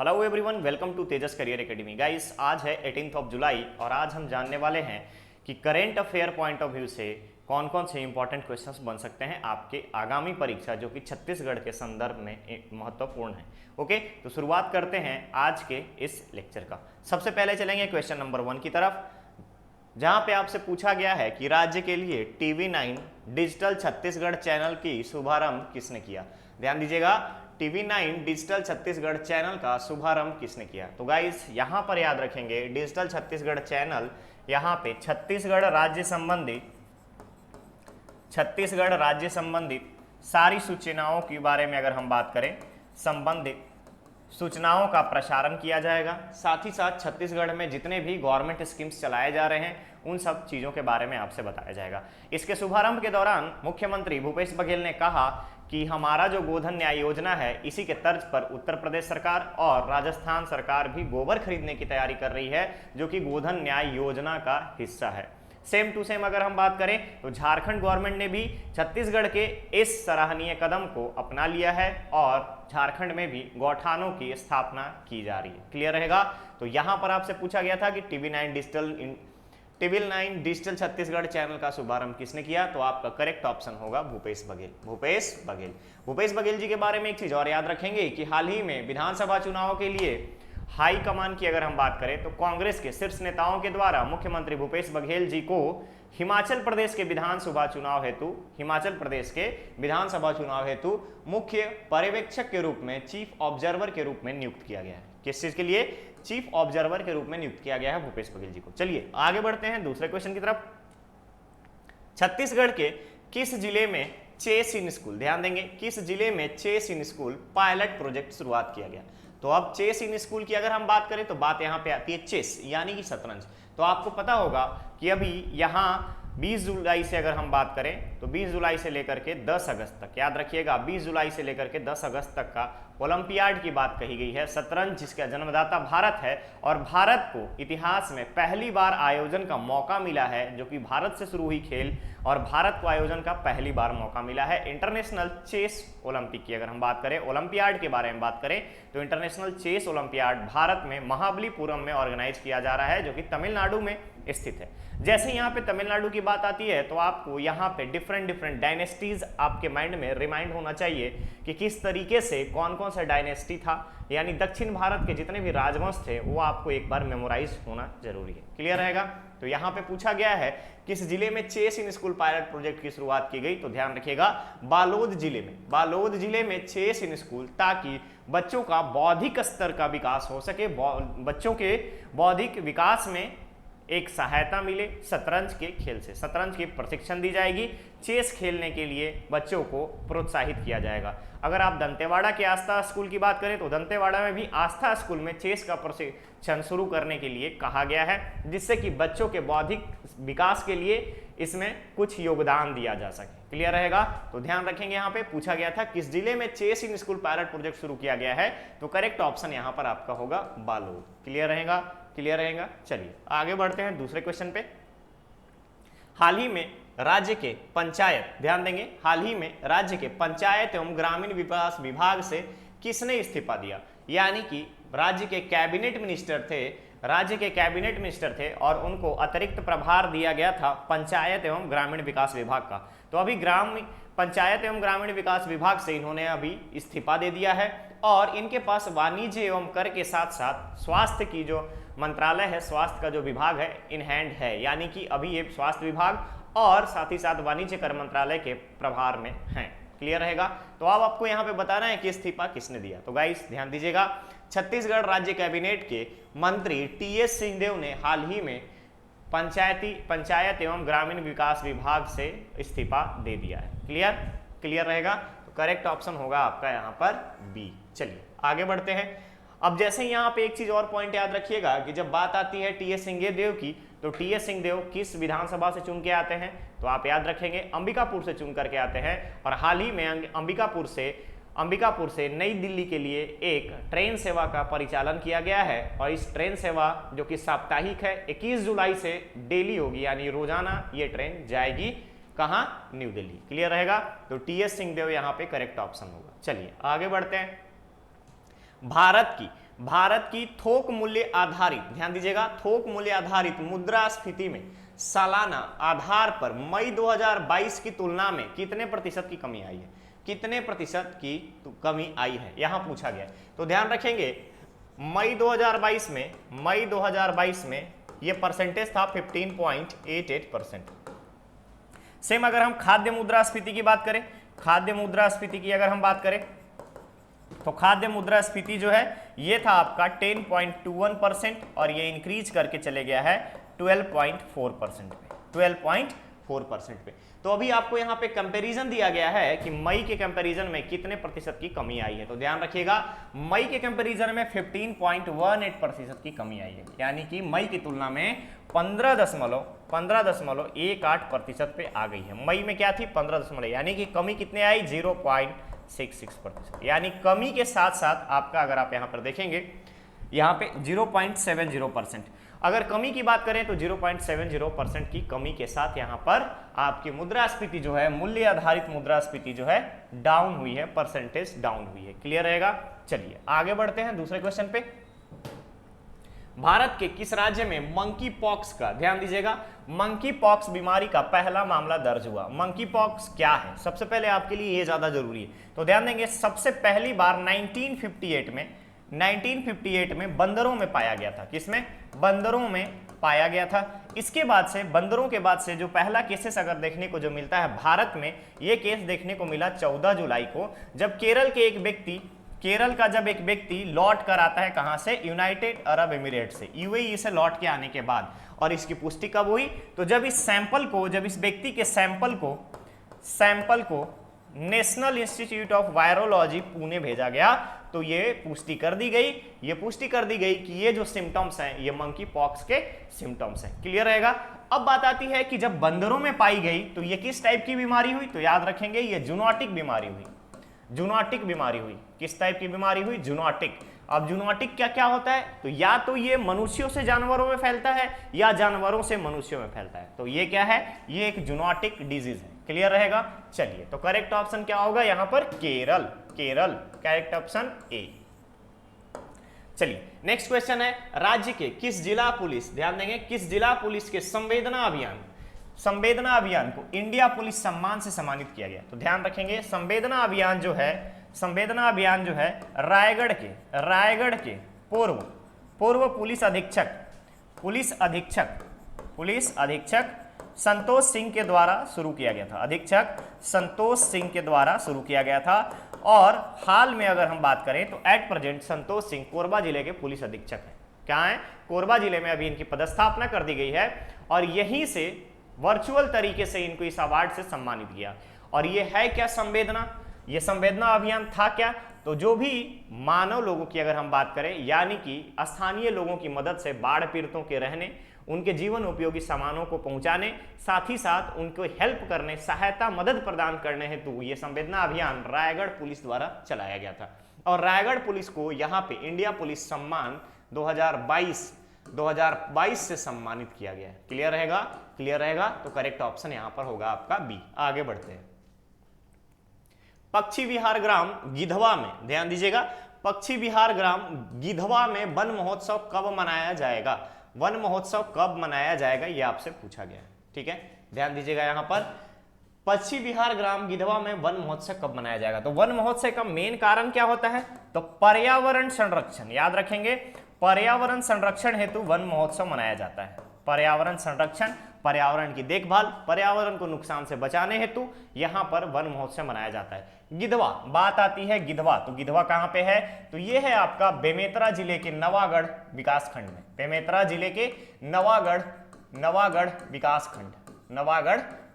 Hello everyone, welcome to Tejas career academy. Guys, आज है 18 of July और आज हम जानने वाले हैं कि current affair point of view से कौन कौन से इंपॉर्टेंट क्वेश्चंस बन सकते हैं आपके आगामी परीक्षा जो कि छत्तीसगढ़ के संदर्भ में महत्वपूर्ण है। ओके, तो शुरुआत करते हैं आज के इस लेक्चर का। सबसे पहले चलेंगे क्वेश्चन नंबर 1 की तरफ, जहां पे आपसे पूछा गया है कि राज्य के लिए TV9 डिजिटल छत्तीसगढ़ चैनल की शुभारंभ किसने किया। ध्यान दीजिएगा, TV9 डिजिटल छत्तीसगढ़ चैनल का शुभारंभ किसने किया। तो गाइस यहां पर याद रखेंगे डिजिटल छत्तीसगढ़ चैनल, यहां पे छत्तीसगढ़ राज्य संबंधित सारी सूचनाओं के बारे में अगर हम बात करें, संबंधित सूचनाओं का प्रसारण किया जाएगा। साथ ही साथ छत्तीसगढ़ में जितने भी गवर्नमेंट स्कीम्स चलाए जा रहे हैं उन सब चीज़ों के बारे में आपसे बताया जाएगा। इसके शुभारंभ के दौरान मुख्यमंत्री भूपेश बघेल ने कहा कि हमारा जो गोधन न्याय योजना है, इसी के तर्ज पर उत्तर प्रदेश सरकार और राजस्थान सरकार भी गोबर खरीदने की तैयारी कर रही है, जो कि गोधन न्याय योजना का हिस्सा है। सेम टू सेम अगर हम बात करें तो झारखंड गवर्नमेंट ने भी छत्तीसगढ़ के इस सराहनीय कदम को अपना लिया है और झारखंड में भी गौठानों की स्थापना की जा रही है। क्लियर रहेगा। तो यहां पर आपसे पूछा गया था कि TV9 डिजिटल छत्तीसगढ़ चैनल का शुभारंभ किसने किया, तो आपका करेक्ट ऑप्शन होगा भूपेश बघेल जी के बारे में एक चीज और याद रखेंगे कि हाल ही में विधानसभा चुनाव के लिए हाई कमान की अगर हम बात करें तो कांग्रेस के शीर्ष नेताओं के द्वारा मुख्यमंत्री भूपेश बघेल जी को हिमाचल प्रदेश के विधानसभा चुनाव हेतु मुख्य पर्यवेक्षक के रूप में, चीफ ऑब्जर्वर के रूप में नियुक्त किया गया है। किस चीज के लिए? चीफ ऑब्जर्वर के रूप में नियुक्त किया गया है भूपेश बघेल जी को। चलिए आगे बढ़ते हैं दूसरे क्वेश्चन की तरफ। छत्तीसगढ़ के किस जिले में चेस इन स्कूल, ध्यान देंगे, किस जिले में chess in school pilot project शुरुआत किया गया। तो अब चेस इन स्कूल की अगर हम बात करें तो बात यहां पे आती है चेस यानी कि शतरंज। तो आपको पता होगा कि अभी यहां 20 जुलाई से अगर हम बात करें तो 20 जुलाई से लेकर के 10 अगस्त तक, याद रखिएगा 20 जुलाई से लेकर के 10 अगस्त तक का ओलंपियाड की बात कही गई है। शतरंज जिसका जन्मदाता भारत है और भारत को इतिहास में पहली बार आयोजन का मौका मिला है, जो कि भारत से शुरू हुई खेल और भारत को आयोजन का पहली बार मौका मिला है। इंटरनेशनल चेस ओलंपिक की अगर हम बात करें, ओलंपियाड के बारे में बात करें तो इंटरनेशनल चेस ओलंपियाड भारत में महाबलीपुरम में ऑर्गेनाइज किया जा रहा है, जो कि तमिलनाडु में स्थित है। जैसे यहाँ पे तमिलनाडु की बात आती है तो आपको यहाँ पे डिफरेंट डायनेस्टीज आपके माइंड में रिमाइंड होना चाहिए कि किस तरीके से कौन कौन सा डायनेस्टी था, यानी दक्षिण भारत के जितने भी राजवंश थे वो आपको एक बार मेमोराइज होना जरूरी है। क्लियर रहेगा। तो यहाँ पे पूछा गया है किस जिले में chess in school pilot project की शुरुआत की गई, तो ध्यान रखिएगा बालोद जिले में चेस इन स्कूल, ताकि बच्चों का बौद्धिक स्तर का विकास हो सके, बच्चों के बौद्धिक विकास में एक सहायता मिले शतरंज के खेल से। शतरंज की प्रशिक्षण दी जाएगी, चेस खेलने के लिए बच्चों को प्रोत्साहित किया जाएगा। अगर आप दंतेवाड़ा के आस्था स्कूल की बात करें तो दंतेवाड़ा में भी आस्था स्कूल में चेस का प्रशिक्षण शुरू करने के लिए कहा गया है, जिससे कि बच्चों के बौद्धिक विकास के लिए इसमें कुछ योगदान दिया जा सके। क्लियर रहेगा। तो ध्यान रखेंगे, यहाँ पे पूछा गया था किस जिले में chess in school pilot project शुरू किया गया है, तो करेक्ट ऑप्शन यहाँ पर आपका होगा बालोद। क्लियर रहेगा। चलिए आगे बढ़ते हैं दूसरे क्वेश्चन पे। हाल ही में राज्य के पंचायत, ध्यान देंगे, हाल ही में राज्य के पंचायत एवं ग्रामीण विकास विभाग से किसने इस्तीफा दिया, यानी कि राज्य के कैबिनेट मिनिस्टर थे और उनको अतिरिक्त प्रभार दिया गया था पंचायत एवं ग्रामीण विकास विभाग का। तो अभी पंचायत एवं ग्रामीण विकास विभाग से इन्होंने अभी इस्तीफा दे दिया है और इनके पास वाणिज्य एवं कर के साथ साथ स्वास्थ्य की जो मंत्रालय है, स्वास्थ्य का जो विभाग है इन हैंड है, यानी कि अभी ये स्वास्थ्य विभाग और साथ ही साथ वाणिज्य कर मंत्रालय के प्रभार में हैं। क्लियर रहेगा। तो अब आपको यहाँ पे बताना है कि इस्तीफा किसने दिया। तो गाइस ध्यान दीजिएगा, छत्तीसगढ़ राज्य कैबिनेट के मंत्री TS सिंहदेव ने हाल ही में पंचायत एवं ग्रामीण विकास विभाग से इस्तीफा दे दिया है। क्लियर रहेगा। तो करेक्ट ऑप्शन होगा आपका यहाँ पर बी। चलिए आगे बढ़ते हैं। अब जैसे यहाँ पे एक चीज और पॉइंट याद रखिएगा कि जब बात आती है TS सिंहदेव की, तो TS सिंहदेव किस विधानसभा से चुन के आते हैं, तो आप याद रखेंगे अंबिकापुर से चुन करके आते हैं। और हाल ही में अंबिकापुर से नई दिल्ली के लिए एक ट्रेन सेवा का परिचालन किया गया है और इस ट्रेन सेवा जो कि साप्ताहिक है 21 जुलाई से डेली होगी, यानी रोजाना ये ट्रेन जाएगी कहाँ? न्यू दिल्ली। क्लियर रहेगा। तो TS सिंहदेव यहाँ पे करेक्ट ऑप्शन होगा। चलिए आगे बढ़ते हैं। भारत की भारत की थोक मूल्य आधारित, ध्यान दीजिएगा, थोक मूल्य आधारित मुद्रास्फीति में सालाना आधार पर मई 2022 की तुलना में कितने प्रतिशत की कमी आई है, कितने प्रतिशत की कमी आई है, यहां पूछा गया है। तो ध्यान रखेंगे मई 2022 में ये परसेंटेज था 15.88%। सेम अगर हम खाद्य मुद्रास्फीति की बात करें, खाद्य मुद्रास्फीति की अगर हम बात करें तो खाद्य मुद्रास्फीति जो है ये था आपका 10.21% और ये इंक्रीज करके चले गया है 12.4% पे, 12.4% पे। तो अभी आपको यहाँ पे कंपैरिजन दिया गया है कि मई के कंपैरिजन में कितने प्रतिशत की कमी आई है। तो ध्यान रखिएगा मई के कंपैरिजन में 15.18% की कमी आई है, यानी कि मई की तुलना में 15.18% पे आ गई है। मई में क्या थी 15, यानी कि कमी कितने आई 0.66%, यानी कमी के साथ साथ आपका अगर आप यहाँ पर देखेंगे यहाँ पे 0.70%, अगर कमी की बात करें तो 0.70% की कमी के साथ यहाँ पर आपकी मुद्रास्फीति जो है, मूल्य आधारित मुद्रास्फीति जो है डाउन हुई है, परसेंटेज डाउन हुई है। क्लियर रहेगा। चलिए आगे बढ़ते हैं दूसरे क्वेश्चन पे। भारत के किस राज्य में मंकी पॉक्स का, ध्यान दीजिएगा, मंकी पॉक्स बीमारी का पहला मामला दर्ज हुआ। मंकी पॉक्स क्या है, सबसे पहले आपके लिए ये ज्यादा जरूरी है। तो ध्यान देंगे सबसे पहली बार 1958 में बंदरों में पाया गया था। किसमें? बंदरों में पाया गया था। इसके बाद से, बंदरों के बाद से जो पहला केसेस अगर देखने को जो मिलता है भारत में, ये केस देखने को मिला 14 जुलाई को, जब केरल का जब एक व्यक्ति लौट कर आता है, कहां से? यूनाइटेड अरब एमिरेट से, यूएई से लौट के आने के बाद। और इसकी पुष्टि कब हुई? तो जब इस व्यक्ति के सैंपल को national institute of virology Pune भेजा गया, तो ये पुष्टि कर दी गई कि ये जो सिम्टम्स हैं ये मंकी पॉक्स के सिम्टम्स हैं। क्लियर रहेगा। अब बात आती है कि जब बंदरों में पाई गई तो ये किस टाइप की बीमारी हुई? तो याद रखेंगे ये जूनोटिक बीमारी हुई। किस टाइप की बीमारी हुई? जूनोटिक। अब जूनोटिक क्या होता है? तो या तो ये मनुष्यों से जानवरों में फैलता है या जानवरों से मनुष्यों में फैलता है। तो ये क्या है? ये एक जूनोटिक डिजीज है। क्लियर रहेगा। चलिए तो करेक्ट ऑप्शन क्या होगा यहाँ पर? Kerala, correct option A. चलिए नेक्स्ट क्वेश्चन है, राज्य के किस जिला पुलिस, ध्यान देंगे, किस जिला पुलिस के संवेदना अभियान को इंडिया पुलिस सम्मान से सम्मानित किया गया? तो ध्यान रखेंगे संवेदना अभियान जो है रायगढ़ के पूर्व पुलिस अधीक्षक संतोष सिंह के द्वारा शुरू किया गया था। और हाल में अगर हम बात करें तो एट प्रेजेंट संतोष सिंह कोरबा जिले के पुलिस अधीक्षक हैं। क्या है? कोरबा जिले में अभी इनकी पदस्थापना कर दी गई है और यहीं से वर्चुअल तरीके से इनको इस अवार्ड से सम्मानित किया। और ये है क्या? ये संवेदना अभियान था क्या? तो जो भी मानव लोगों की अगर हम बात करें, यानी कि स्थानीय लोगों की मदद से बाढ़ पीड़ितों के रहने, उनके जीवन उपयोगी सामानों को पहुंचाने, साथ ही साथ उनको हेल्प करने, सहायता मदद प्रदान करने हेतु ये संवेदना अभियान रायगढ़ पुलिस द्वारा चलाया गया था। और रायगढ़ पुलिस को यहाँ पे इंडिया पुलिस सम्मान 2022 से सम्मानित किया गया है। क्लियर रहेगा। तो करेक्ट ऑप्शन यहाँ पर होगा आपका बी। आगे बढ़ते हैं। पक्षी विहार ग्राम गिधवा में, ध्यान दीजिएगा, पक्षी विहार ग्राम गिधवा में वन महोत्सव कब मनाया जाएगा? ये आपसे पूछा गया है। ठीक है, ध्यान दीजिएगा यहाँ पर पक्षी विहार ग्राम गिधवा में वन महोत्सव कब मनाया जाएगा? तो वन महोत्सव का मेन कारण क्या होता है? तो पर्यावरण संरक्षण। याद रखेंगे, पर्यावरण संरक्षण हेतु वन महोत्सव मनाया जाता है। पर्यावरण संरक्षण, पर्यावरण की देखभाल, पर्यावरण को नुकसान से बचाने हेतु यहाँ पर वन महोत्सव मनाया जाता है। गिधवा, बात आती है गिधवा, तो गिधवा कहाँ पे है? तो ये है आपका बेमेतरा जिले के नवागढ़ विकासखंड में। बेमेतरा जिले के नवागढ़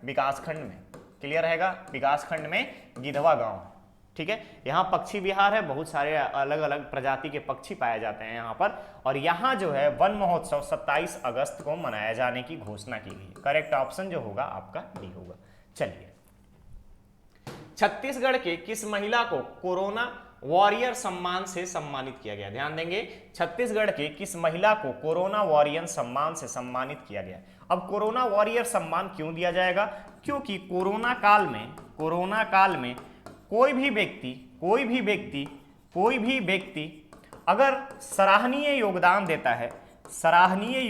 विकासखंड में। क्लियर रहेगा। विकासखंड में गिधवा गांव है। ठीक है, यहाँ पक्षी विहार है, बहुत सारे अलग अलग प्रजाति के पक्षी पाए जाते हैं यहाँ पर। और यहाँ जो है वन महोत्सव 27 अगस्त को मनाया जाने की घोषणा की गई। करेक्ट ऑप्शन जो होगा आपका डी होगा। चलिए, छत्तीसगढ़ के किस महिला को कोरोना वॉरियर सम्मान से सम्मानित किया गया? ध्यान देंगे, छत्तीसगढ़ के किस महिला को कोरोना वॉरियर सम्मान से सम्मानित किया गया? अब कोरोना वॉरियर सम्मान क्यों दिया जाएगा? क्योंकि कोरोना काल में कोई भी व्यक्ति अगर सराहनीय योगदान देता है, सराहनीय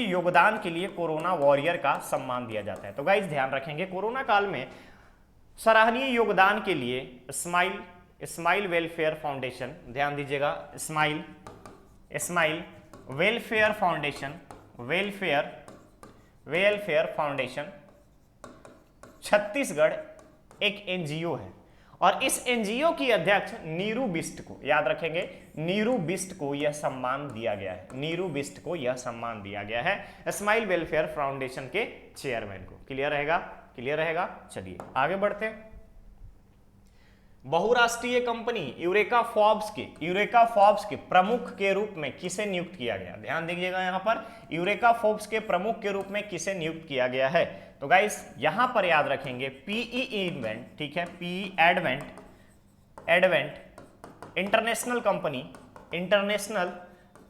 योगदान के लिए कोरोना वॉरियर का सम्मान दिया जाता है। तो गाइस ध्यान रखेंगे, कोरोना काल में सराहनीय योगदान के लिए स्माइल वेलफेयर फाउंडेशन, ध्यान दीजिएगा, स्माइल वेलफेयर फाउंडेशन छत्तीसगढ़ एक एनजीओ है और इस एनजीओ की अध्यक्ष नीरू बिष्ट को, याद रखेंगे, नीरू बिष्ट को यह सम्मान दिया गया है, नीरू बिष्ट को यह सम्मान दिया गया है स्माइल वेलफेयर फाउंडेशन के चेयरमैन को। क्लियर रहेगा, क्लियर रहेगा। चलिए आगे बढ़ते हैं। बहुराष्ट्रीय कंपनी यूरेका फोर्ब्स के प्रमुख के रूप में किसे नियुक्त किया गया? ध्यान दीजिएगा, यहां पर यूरेका फोर्ब्स के प्रमुख के रूप में किसे नियुक्त किया गया है? तो गाइस यहां पर याद रखेंगे पीई इवेंट, ठीक है, पीई एडवेंट इंटरनेशनल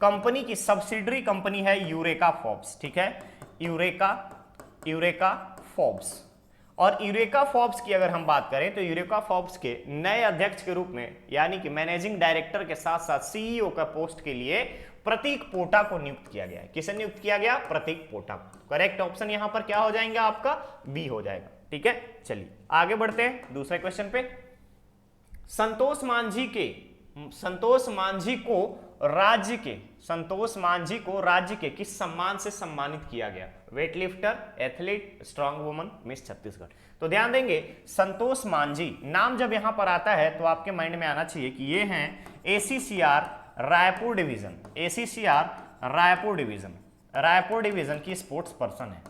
कंपनी की सब्सिडरी कंपनी है यूरेका फोर्ब्स, ठीक है, यूरेका फोर्ब्स। और यूरेका फोर्ब्स की अगर हम बात करें तो यूरेका फोर्ब्स के नए अध्यक्ष के रूप में, यानी कि मैनेजिंग डायरेक्टर के साथ साथ सीईओ का पोस्ट के लिए प्रतीक पोटा को नियुक्त किया गया है। किसे नियुक्त किया गया? प्रतीक पोटा को। करेक्ट ऑप्शन यहां पर क्या हो जाएगा आपका? बी हो जाएगा, ठीक है। चलिए आगे बढ़ते हैं दूसरे क्वेश्चन पे। संतोष मांझी को राज्य के किस सम्मान से सम्मानित किया गया? Weight lifter, athlete, strong woman, miss Chhattisgarh. तो ध्यान देंगे, संतोष मांझी नाम जब यहां पर आता है तो आपके माइंड में आना चाहिए कि ये हैं एसीसीआर रायपुर डिवीजन की स्पोर्ट्स पर्सन है।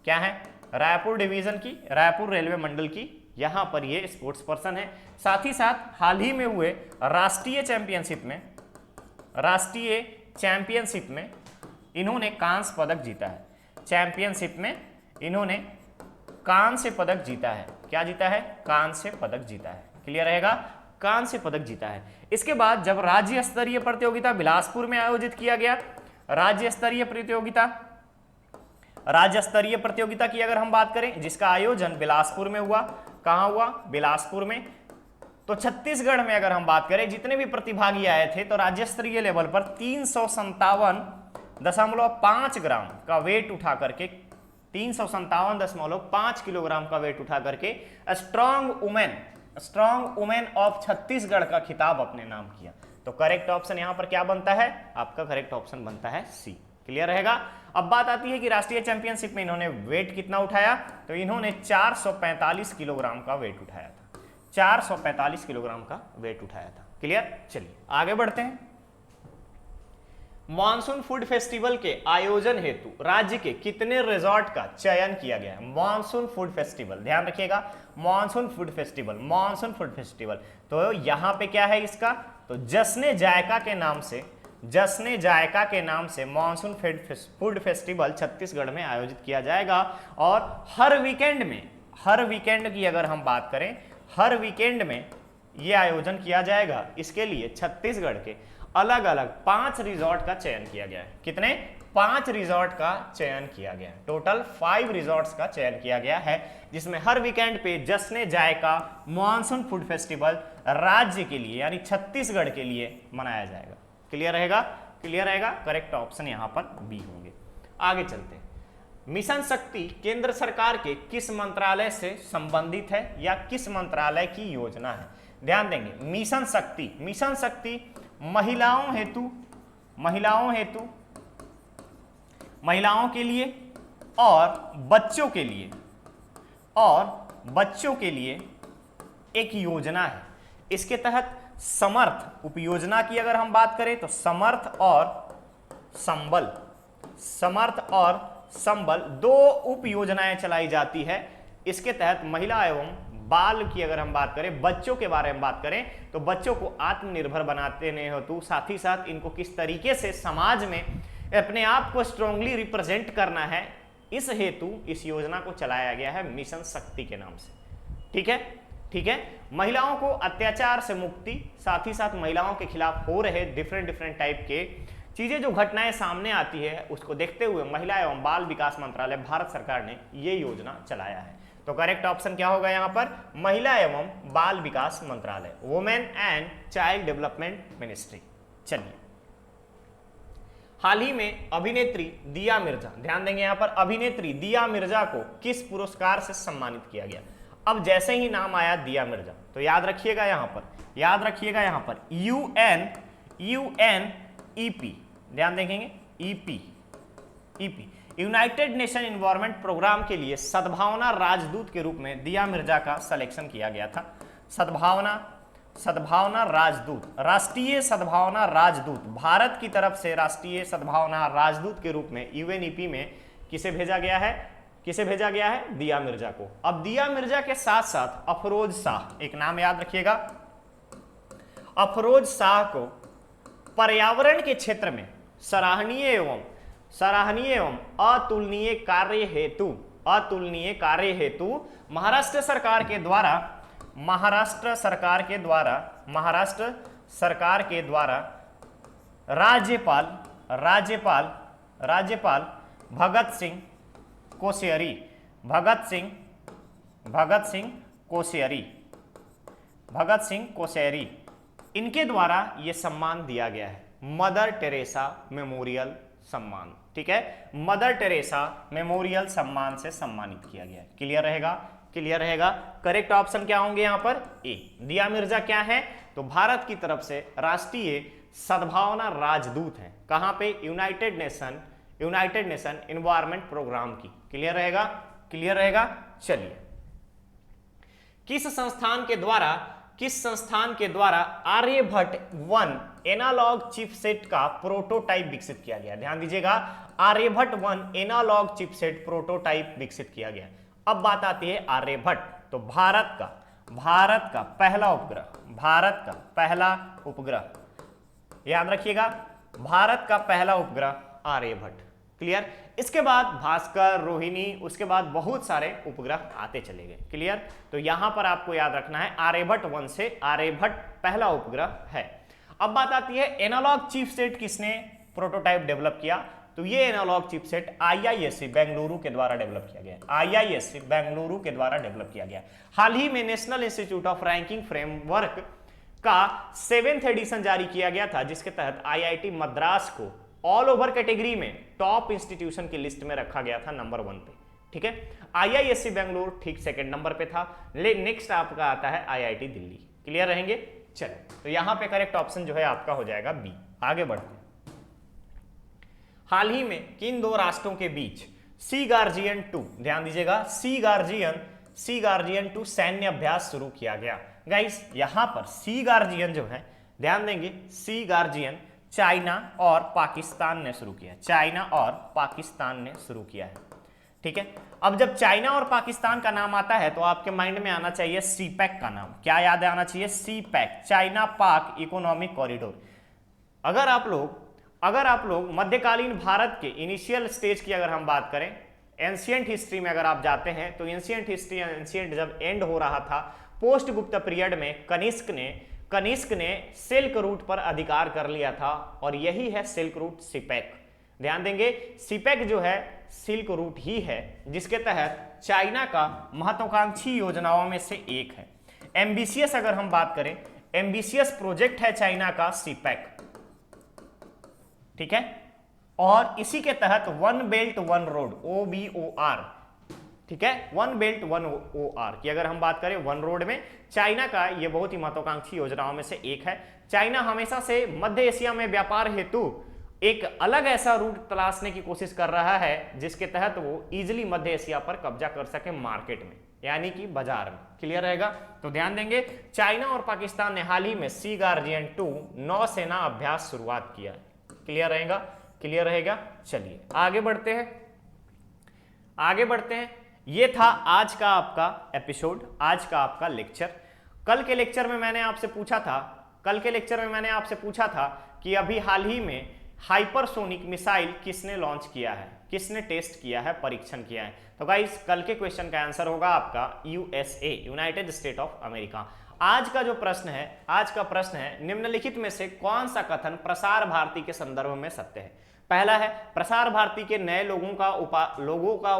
क्या है? रायपुर डिवीजन की, रायपुर रेलवे मंडल की यहां पर ये स्पोर्ट्स पर्सन है। साथ ही साथ हाल ही में हुए राष्ट्रीय चैंपियनशिप में इन्होंने कांस्य पदक जीता है। चैंपियनशिप में इन्होंने कांस्य पदक जीता है। क्या जीता है? कांस्य पदक जीता है। क्लियर रहेगा, कांस्य पदक जीता है। इसके बाद जब राज्य स्तरीय प्रतियोगिता बिलासपुर में आयोजित किया गया, राज्य स्तरीय प्रतियोगिता की अगर हम बात करें जिसका आयोजन बिलासपुर में हुआ, कहां हुआ? बिलासपुर में। तो छत्तीसगढ़ में अगर हम बात करें जितने भी प्रतिभागी आए थे तो राज्य स्तरीय लेवल पर 357.5 ग्राम का वेट उठा करके 357.5 किलोग्राम का वेट उठा करके स्ट्रांग वुमेन ऑफ छत्तीसगढ़ का खिताब अपने नाम किया। तो करेक्ट ऑप्शन यहां पर क्या बनता है? आपका करेक्ट ऑप्शन बनता है सी। क्लियर रहेगा। अब बात आती है कि राष्ट्रीय चैंपियनशिप में इन्होंने वेट कितना उठाया? तो इन्होंने 445 किलोग्राम का वेट उठाया था। 445 किलोग्राम का वेट उठाया था। क्लियर। चलिए आगे बढ़ते हैं। मॉनसून फूड फेस्टिवल के आयोजन हेतु राज्य के कितने रिजॉर्ट का चयन किया गया है? मॉनसून फूड फेस्टिवल, ध्यान रखिएगा, मॉनसून फूड फेस्टिवल। तो यहां पे क्या है इसका? तो जश्न जायका के नाम से मॉनसून फूड फेस्टिवल छत्तीसगढ़ में आयोजित किया जाएगा। और हर वीकेंड की अगर हम बात करें, हर वीकेंड में यह आयोजन किया जाएगा। इसके लिए छत्तीसगढ़ के अलग अलग 5 रिजॉर्ट का चयन किया गया है। कितने? 5 रिजॉर्ट का चयन किया गया है। टोटल 5 रिजॉर्ट्स का चयन किया गया है जिसमें हर वीकेंड पे जश्न जायका मॉनसून फूड फेस्टिवल राज्य के लिए यानी छत्तीसगढ़ के लिए मनाया जाएगा। क्लियर रहेगा, क्लियर रहेगा। करेक्ट ऑप्शन यहां पर बी होंगे। आगे चलते हैं। मिशन शक्ति केंद्र सरकार के किस मंत्रालय से संबंधित है या किस मंत्रालय की योजना है? ध्यान देंगे, मिशन शक्ति महिलाओं के लिए और बच्चों के लिए एक योजना है। इसके तहत समर्थ उपयोजना की अगर हम बात करें तो समर्थ और संबल 2 उप योजनाएं चलाई जाती है। इसके तहत महिला एवं बाल की अगर हम बात करें, बच्चों के बारे में बात करें तो बच्चों को आत्मनिर्भर बनाते हेतु साथ ही साथ इनको किस तरीके से समाज में अपने आप को स्ट्रांगली रिप्रेजेंट करना है, इस हेतु इस योजना को चलाया गया है मिशन शक्ति के नाम से। ठीक है। महिलाओं को अत्याचार से मुक्ति, साथ ही साथ महिलाओं के खिलाफ हो रहे डिफरेंट टाइप के चीजें जो घटनाएं सामने आती है उसको देखते हुए महिला एवं बाल विकास मंत्रालय भारत सरकार ने ये योजना चलाया है। तो करेक्ट ऑप्शन क्या होगा यहाँ पर, महिला एवं बाल विकास मंत्रालय, women and child development ministry. चलिए, हाल ही में अभिनेत्री दिया मिर्जा, ध्यान देंगे यहाँ पर, अभिनेत्री दिया मिर्जा को किस पुरस्कार से सम्मानित किया गया। अब जैसे ही नाम आया दिया मिर्जा तो याद रखिएगा यहाँ पर, याद रखिएगा यहाँ पर UNEP, ध्यान देखेंगे EP, United Nation Environment Programme के लिए सद्भावना राजदूत के रूप में दिया मिर्जा का सिलेक्शन किया गया था। सद्भावना राजदूत, राष्ट्रीय सद्भावना राजदूत, भारत की तरफ से राष्ट्रीय सद्भावना राजदूत के रूप में UNEP में किसे भेजा गया है, किसे भेजा गया है, दिया मिर्जा को। अब दिया मिर्जा के साथ साथ अफरोज शाह, एक नाम याद रखिएगा, अफरोज शाह को पर्यावरण के क्षेत्र में सराहनीय एवं अतुलनीय कार्य हेतु महाराष्ट्र सरकार के द्वारा राज्यपाल भगत सिंह कोश्यारी इनके द्वारा यह सम्मान दिया गया है, मदर टेरेसा मेमोरियल सम्मान। ठीक है, मदर टेरेसा मेमोरियल सम्मान से सम्मानित किया गया है। क्लियर रहेगा, क्लियर रहेगा। करेक्ट ऑप्शन क्या होंगे यहाँ पर, ए। दिया मिर्जा क्या है, तो भारत की तरफ से राष्ट्रीय सद्भावना राजदूत हैं, कहां पे, यूनाइटेड नेशन एनवायरनमेंट प्रोग्राम की। क्लियर रहेगा, क्लियर रहेगा। चलिए, किस संस्थान के द्वारा आर्यभट्ट 1 एनालॉग चिपसेट का प्रोटोटाइप विकसित किया गया। ध्यान दीजिएगा, आर्यभट्ट 1 एनालॉग चिपसेट प्रोटोटाइप विकसित किया गया। अब बात आती है आर्यभट्ट, तो भारत का पहला उपग्रह, याद रखिएगा, भारत का पहला उपग्रह आर्यभट्ट। क्लियर। इसके बाद भास्कर, रोहिणी, उसके बाद बहुत सारे उपग्रह आते चले गए। क्लियर। तो यहां पर आपको याद रखना है आर्यभट्ट 1 से आर्यभट्ट पहला उपग्रह है। अब बात आती है एनालॉग चिपसेट किसने प्रोटोटाइप डेवलप किया, तो ये एनालॉग चिपसेट IISc बेंगलुरु के द्वारा डेवलप किया गया। IISc बेंगलुरु के द्वारा डेवलप किया गया। हाल ही में national institute of ranking framework का 7th एडिशन जारी किया गया था, जिसके तहत IIT मद्रास को ऑल ओवर कैटेगरी में टॉप इंस्टीट्यूशन की लिस्ट में रखा गया था नंबर 1 पे। ठीक है, IISc बेंगलुरु ठीक 2nd नंबर पे था। नेक्स्ट आपका आता है IIT दिल्ली। क्लियर रहेंगे। चलो, तो यहां पे करेक्ट ऑप्शन जो है आपका हो जाएगा बी। आगे बढ़ते हैं। हाल ही में किन दो राष्ट्रों के बीच सी गार्जियन 2, ध्यान दीजिएगा, सी गार्जियन 2 सैन्य अभ्यास शुरू किया गया। गाइस यहां पर सी गार्जियन जो है, ध्यान देंगे, सी गार्जियन चाइना और पाकिस्तान ने शुरू किया, चाइना और पाकिस्तान ने शुरू किया है। ठीक है, अब जब चाइना और पाकिस्तान का नाम आता है तो आपके माइंड में आना चाहिए सीपैक का नाम। क्या याद आना चाहिए, सीपैक, चाइना पाक इकोनॉमिक कॉरिडोर। अगर आप लोग मध्यकालीन भारत के इनिशियल स्टेज की अगर हम बात करें, एंशिएंट हिस्ट्री में अगर आप जाते हैं तो एंशिएंट जब एंड हो रहा था, पोस्ट गुप्त पीरियड में कनिष्क ने सिल्क रूट पर अधिकार कर लिया था, और यही है सिल्क रूट सीपैक। ध्यान देंगे, सीपैक जो है सिल्क रूट ही है, जिसके तहत चाइना का महत्वाकांक्षी योजनाओं में से एक है। एम्बिशियस अगर हम बात करें, एम्बिशियस प्रोजेक्ट है चाइना का सीपैक। ठीक है, और इसी के तहत one belt one road, OBOR, ठीक है, वन बेल्ट वन OR की अगर हम बात करें, वन रोड में चाइना का यह बहुत ही महत्वाकांक्षी योजनाओं में से एक है। चाइना हमेशा से मध्य एशिया में व्यापार हेतु एक अलग ऐसा रूट तलाशने की कोशिश कर रहा है, जिसके तहत वो इजिली मध्य एशिया पर कब्जा कर सके मार्केट में, यानी कि बाजार में। क्लियर रहेगा। तो ध्यान देंगे, चाइना और पाकिस्तान ने हाल ही में सी गार्जियन 2 नौसेना अभ्यास शुरुआत किया है। क्लियर रहेगा, क्लियर रहेगा। चलिए आगे बढ़ते हैं। ये था आज का आपका एपिसोड, आज का आपका लेक्चर। कल के लेक्चर में मैंने आपसे पूछा था कि अभी हाल ही में हाइपरसोनिक मिसाइल किसने लॉन्च किया है, किसने टेस्ट किया है, परीक्षण किया है। तो गाइस कल के क्वेश्चन का आंसर होगा आपका USA, United state of America. आज का प्रश्न है निम्नलिखित में से कौन सा कथन प्रसार भारती के संदर्भ में सत्य है। पहला है, प्रसार भारती के नए लोगों का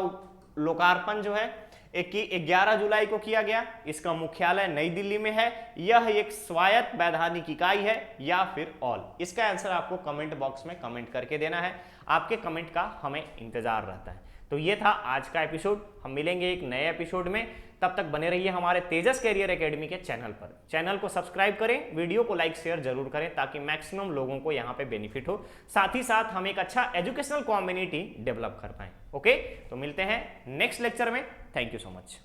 लोकार्पण जो है 11 जुलाई को किया गया, इसका मुख्यालय नई दिल्ली में है, यह एक स्वायत्त वैधानिक इकाई है या फिर ऑल। इसका आंसर आपको कमेंट बॉक्स में कमेंट करके देना है, आपके कमेंट का हमें इंतजार रहता है। तो ये था आज का एपिसोड, हम मिलेंगे एक नए एपिसोड में, तब तक बने रहिए हमारे तेजस कैरियर एकेडमी के चैनल पर। चैनल को सब्सक्राइब करें, वीडियो को लाइक शेयर जरूर करें ताकि मैक्सिमम लोगों को यहाँ पे बेनिफिट हो, साथ ही साथ हम एक अच्छा एजुकेशनल कम्युनिटी डेवलप कर पाएं। ओके, तो मिलते हैं नेक्स्ट लेक्चर में। Thank you so much.